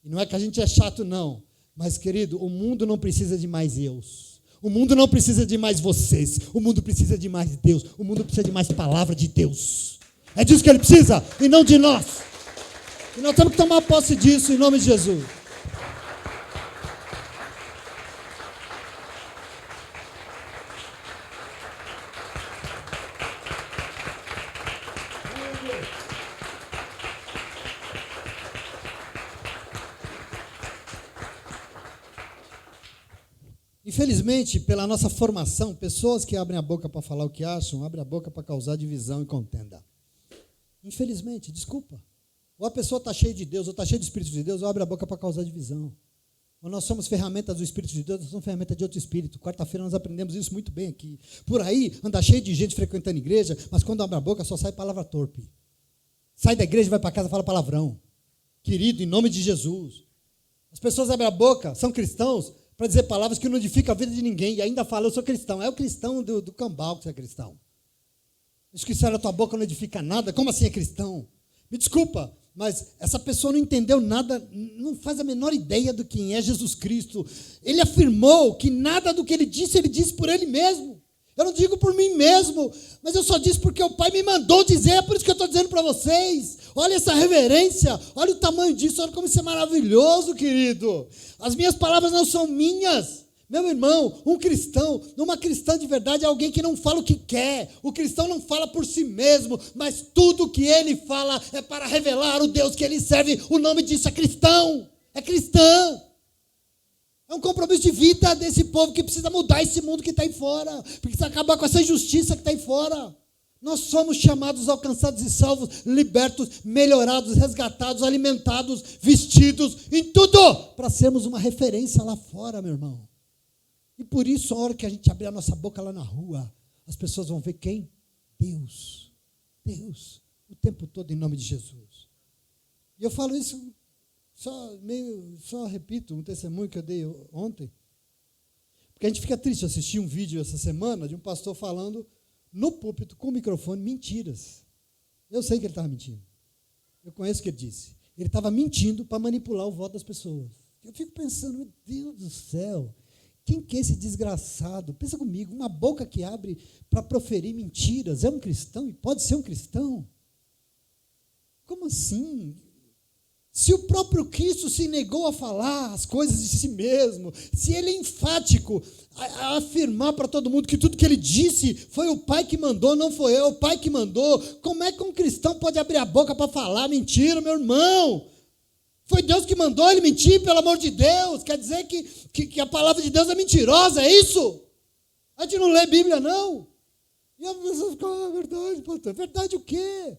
E não é que a gente é chato, não. Mas, querido, o mundo não precisa de mais eus. O mundo não precisa de mais vocês. O mundo precisa de mais Deus. O mundo precisa de mais palavra de Deus. É disso que ele precisa, e não de nós. E nós temos que tomar posse disso em nome de Jesus. Infelizmente, pela nossa formação, pessoas que abrem a boca para falar o que acham, abrem a boca para causar divisão e contenda. Infelizmente, desculpa. Ou a pessoa está cheia de Deus, ou está cheia do Espírito de Deus, ou abre a boca para causar divisão. Ou nós somos ferramentas do Espírito de Deus, nós somos ferramentas de outro Espírito. Quarta-feira nós aprendemos isso muito bem aqui. Por aí, anda cheio de gente frequentando igreja, mas quando abre a boca só sai palavra torpe. Sai da igreja, vai para casa e fala palavrão. Querido, em nome de Jesus. As pessoas abrem a boca, são cristãos, para dizer palavras que não edificam a vida de ninguém, e ainda fala, eu sou cristão. É o cristão do cambal que você é cristão. Isso que sai da tua boca não edifica nada, como assim é cristão? Me desculpa, mas essa pessoa não entendeu nada, não faz a menor ideia do quem é Jesus Cristo. Ele afirmou que nada do que ele disse por ele mesmo. Eu não digo por mim mesmo, mas eu só disse porque o Pai me mandou dizer, é por isso que eu estou dizendo para vocês. Olha essa reverência, olha o tamanho disso, olha como isso é maravilhoso, querido. As minhas palavras não são minhas Meu irmão, um cristão, uma cristã de verdade é alguém que não fala o que quer. O cristão não fala por si mesmo, mas tudo que ele fala é para revelar o Deus que ele serve. O nome disso é cristão, é cristã. É um compromisso de vida desse povo que precisa mudar esse mundo que está aí fora, precisa acabar com essa injustiça que está aí fora. Nós somos chamados, alcançados e salvos, libertos, melhorados, resgatados, alimentados, vestidos, em tudo, para sermos uma referência lá fora, meu irmão. E por isso, a hora que a gente abrir a nossa boca lá na rua, as pessoas vão ver quem? Deus. Deus. O tempo todo em nome de Jesus. E eu falo isso, só repito um testemunho que eu dei ontem. Porque a gente fica triste. Eu assisti um vídeo essa semana de um pastor falando no púlpito, com o microfone, mentiras. Eu sei que ele estava mentindo. Eu conheço o que ele disse. Ele estava mentindo para manipular o voto das pessoas. Eu fico pensando, meu Deus do céu, quem que é esse desgraçado? Pensa comigo, uma boca que abre para proferir mentiras, é um cristão e pode ser um cristão? Como assim? Se o próprio Cristo se negou a falar as coisas de si mesmo, se ele é enfático a afirmar para todo mundo que tudo que ele disse foi o Pai que mandou, não foi eu, o Pai que mandou, como é que um cristão pode abrir a boca para falar mentira, meu irmão? Foi Deus que mandou ele mentir, pelo amor de Deus. Quer dizer que a palavra de Deus é mentirosa, é isso? A gente não lê Bíblia, não. E as pessoas ficam, verdade, pastor. Verdade o quê?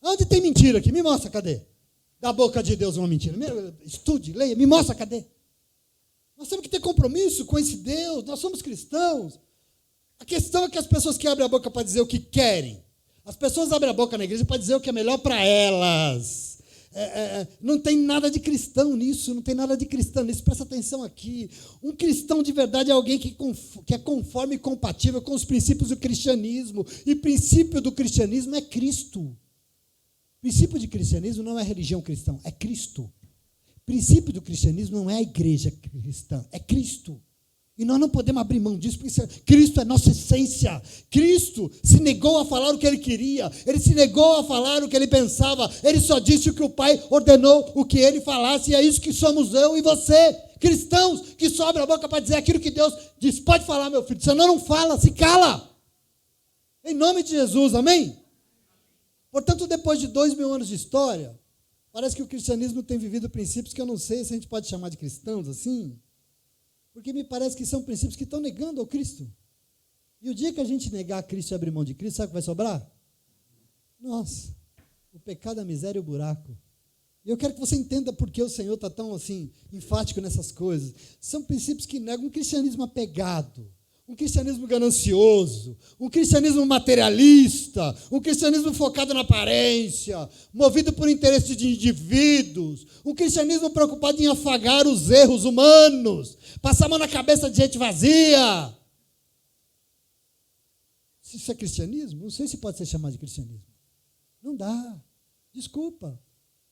Onde tem mentira aqui? Me mostra, cadê? Da boca de Deus uma mentira. Estude, leia, me mostra, cadê? Nós temos que ter compromisso com esse Deus, nós somos cristãos. A questão é que as pessoas que abrem a boca para dizer o que querem, as pessoas abrem a boca na igreja para dizer o que é melhor para elas. Não tem nada de cristão nisso, não tem nada de cristão nisso, presta atenção aqui. Um cristão de verdade é alguém que é conforme e compatível com os princípios do cristianismo, e princípio do cristianismo é Cristo. Princípio de cristianismo não é religião cristã, é Cristo. Princípio do cristianismo não é a igreja cristã, é Cristo. E nós não podemos abrir mão disso, porque Cristo é nossa essência. Cristo se negou a falar o que ele queria, ele se negou a falar o que ele pensava, ele só disse o que o Pai ordenou o que ele falasse, e é isso que somos eu e você, cristãos, que só abrem a boca para dizer aquilo que Deus diz. Pode falar, meu filho, senão não fala, se cala. Em nome de Jesus, amém? Portanto, depois de 2000 anos de história, parece que o cristianismo tem vivido princípios que eu não sei se a gente pode chamar de cristãos assim, porque me parece que são princípios que estão negando ao Cristo. E o dia que a gente negar a Cristo e abrir mão de Cristo, sabe o que vai sobrar? Nossa, o pecado, a miséria e o buraco. E eu quero que você entenda por que o Senhor está tão assim, enfático nessas coisas. São princípios que negam um cristianismo apegado, um cristianismo ganancioso, um cristianismo materialista, um cristianismo focado na aparência, movido por interesse de indivíduos, um cristianismo preocupado em afagar os erros humanos, passar a mão na cabeça de gente vazia. Se isso é cristianismo, não sei se pode ser chamado de cristianismo. Não dá. Desculpa.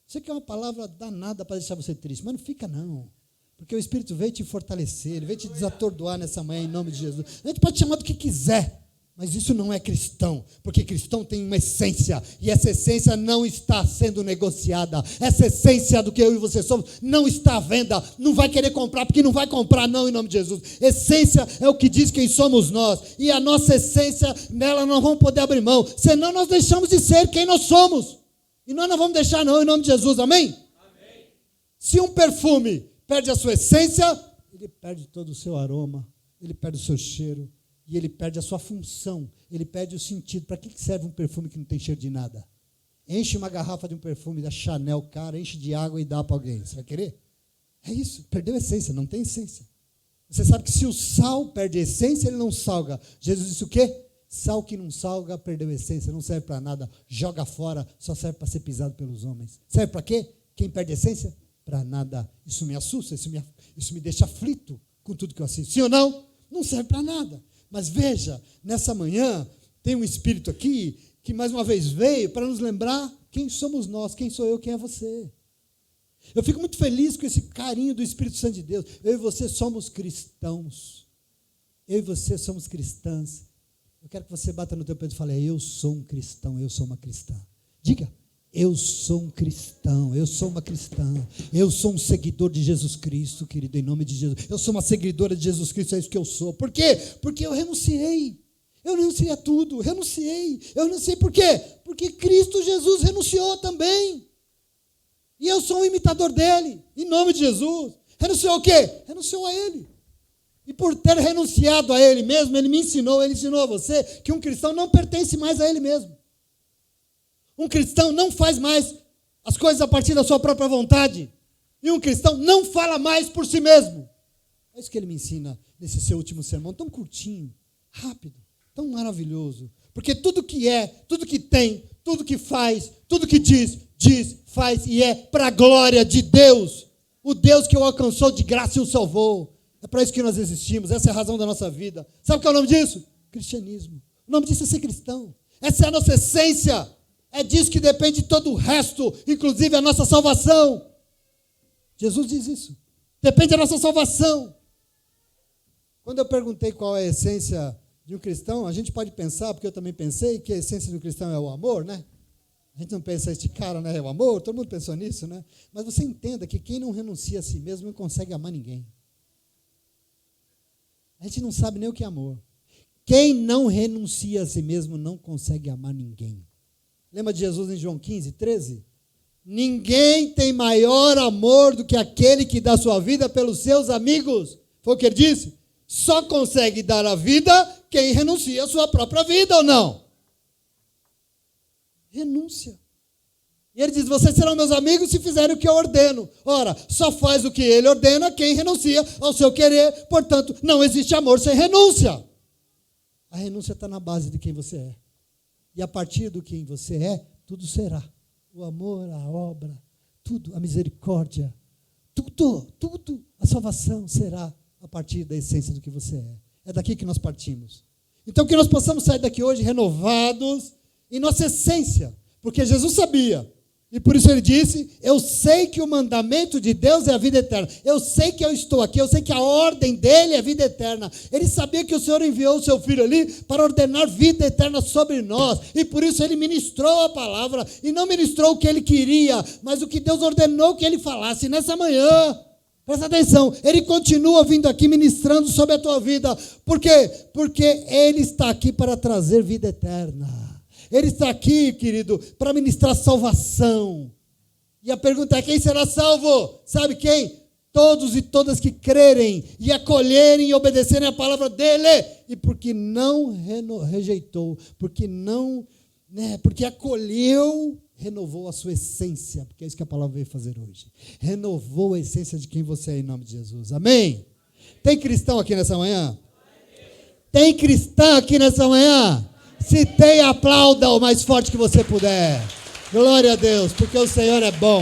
Sei que é uma palavra danada para deixar você triste, mas não fica não. Porque o Espírito veio te fortalecer, ele veio te desatordoar nessa manhã em nome de Jesus. A gente pode chamar do que quiser, mas isso não é cristão, porque cristão tem uma essência, e essa essência não está sendo negociada. Essa essência do que eu e você somos não está à venda, não vai querer comprar, porque não vai comprar não em nome de Jesus. Essência é o que diz quem somos nós, e a nossa essência, nela não vamos poder abrir mão, senão nós deixamos de ser quem nós somos, e nós não vamos deixar não em nome de Jesus, amém? Amém. Se um perfume perde a sua essência, ele perde todo o seu aroma, ele perde o seu cheiro, e ele perde a sua função, ele perde o sentido. Para que serve um perfume que não tem cheiro de nada? Enche uma garrafa de um perfume da Chanel, cara, enche de água e dá para alguém. Você vai querer? É isso, perdeu a essência, não tem essência. Você sabe que se o sal perde a essência, ele não salga. Jesus disse o quê? Sal que não salga, perdeu a essência, não serve para nada, joga fora, só serve para ser pisado pelos homens. Serve para quê? Quem perde a essência? Para nada. Isso me assusta, isso me deixa aflito com tudo que eu assisto. Sim ou não? Não serve para nada. Mas veja, nessa manhã, tem um Espírito aqui que mais uma vez veio para nos lembrar quem somos nós, quem sou eu, quem é você. Eu fico muito feliz com esse carinho do Espírito Santo de Deus. Eu e você somos cristãos. Eu e você somos cristãs. Eu quero que você bata no teu peito e fale, eu sou um cristão, eu sou uma cristã. Diga, Eu sou um cristão, eu sou uma cristã, eu sou um seguidor de Jesus Cristo, querido, em nome de Jesus. Eu sou uma seguidora de Jesus Cristo, é isso que eu sou. Por quê? Porque eu renunciei a tudo, eu renunciei por quê? Porque Cristo Jesus renunciou também. E eu sou um imitador dele, em nome de Jesus. Renunciou o quê? Renunciou a ele. E por ter renunciado a ele mesmo, ele ensinou a você que um cristão não pertence mais a ele mesmo. Um cristão não faz mais as coisas a partir da sua própria vontade. E um cristão não fala mais por si mesmo. É isso que ele me ensina nesse seu último sermão, tão curtinho, rápido, tão maravilhoso. Porque tudo que é, tudo que tem, tudo que faz, tudo que diz, faz e é para a glória de Deus. O Deus que o alcançou de graça e o salvou. É para isso que nós existimos, essa é a razão da nossa vida. Sabe o que é o nome disso? Cristianismo. O nome disso é ser cristão. Essa é a nossa essência. É disso que depende todo o resto, inclusive a nossa salvação. Jesus diz isso. Depende da nossa salvação. Quando eu perguntei qual é a essência de um cristão, a gente pode pensar, porque eu também pensei, que a essência do cristão é o amor, né? A gente não pensa, este cara, né, é o amor, todo mundo pensou nisso, né? Mas você entenda que quem não renuncia a si mesmo não consegue amar ninguém. A gente não sabe nem o que é amor. Quem não renuncia a si mesmo não consegue amar ninguém. Lembra de Jesus em João 15, 13? Ninguém tem maior amor do que aquele que dá sua vida pelos seus amigos. Foi o que ele disse? Só consegue dar a vida quem renuncia a sua própria vida, ou não? Renúncia. E ele diz, vocês serão meus amigos se fizerem o que eu ordeno. Ora, só faz o que ele ordena quem renuncia ao seu querer. Portanto, não existe amor sem renúncia. A renúncia está na base de quem você é. E a partir do quem você é, tudo será. O amor, a obra, tudo, a misericórdia, tudo, a salvação será a partir da essência do que você é. É daqui que nós partimos. Então que nós possamos sair daqui hoje renovados em nossa essência, porque Jesus sabia. E por isso ele disse, eu sei que o mandamento de Deus é a vida eterna. Eu sei que eu estou aqui, eu sei que a ordem dele é vida eterna. Ele sabia que o Senhor enviou o seu Filho ali para ordenar vida eterna sobre nós. E por isso ele ministrou a palavra. E não ministrou o que ele queria, mas o que Deus ordenou que ele falasse. E nessa manhã, presta atenção, ele continua vindo aqui ministrando sobre a tua vida. Por quê? Porque ele está aqui para trazer vida eterna. Ele está aqui, querido, para ministrar salvação. E a pergunta é, quem será salvo? Sabe quem? Todos e todas que crerem e acolherem e obedecerem a palavra dele. E porque não rejeitou, porque acolheu, renovou a sua essência. Porque é isso que a palavra veio fazer hoje. Renovou a essência de quem você é em nome de Jesus. Amém? Tem cristão aqui nessa manhã? Tem cristão aqui nessa manhã? Se tem, aplauda o mais forte que você puder. Glória a Deus, porque o Senhor é bom.